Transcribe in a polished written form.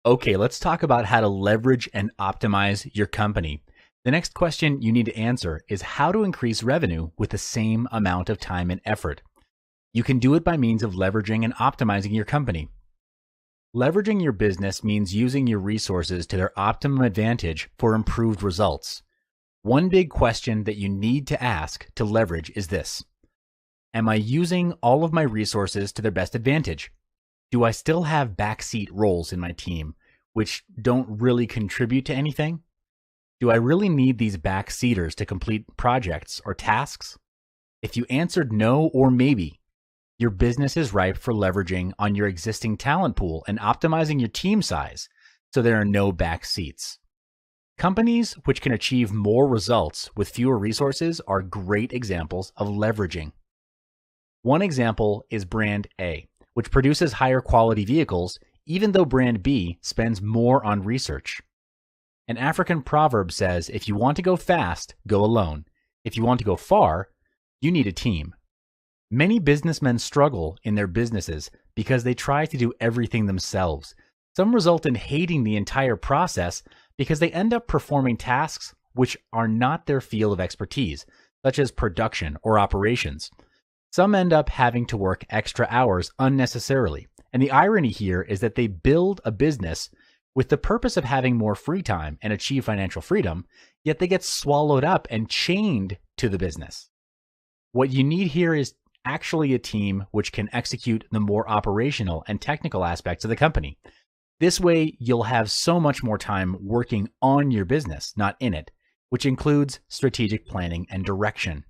Okay, let's talk about how to leverage and optimize your company. The next question you need to answer is how to increase revenue with the same amount of time and effort. You can do it by means of leveraging and optimizing your company. Leveraging your business means using your resources to their optimum advantage for improved results. One big question that you need to ask to leverage is this: am I using all of my resources to their best advantage? Do I still have backseat roles in my team, which don't really contribute to anything? Do I really need these backseaters to complete projects or tasks? If you answered no or maybe, your business is ripe for leveraging on your existing talent pool and optimizing your team size so there are no backseats. Companies which can achieve more results with fewer resources are great examples of leveraging. One example is Brand A, which produces higher quality vehicles even though Brand B spends more on research. An African proverb says, if you want to go fast, go alone. If you want to go far, you need a team. Many businessmen struggle in their businesses because they try to do everything themselves. Some result in hating the entire process because they end up performing tasks which are not their field of expertise, such as production or operations. Some end up having to work extra hours unnecessarily. And the irony here is that they build a business with the purpose of having more free time and achieve financial freedom, yet they get swallowed up and chained to the business. What you need here is actually a team which can execute the more operational and technical aspects of the company. This way, you'll have so much more time working on your business, not in it, which includes strategic planning and direction.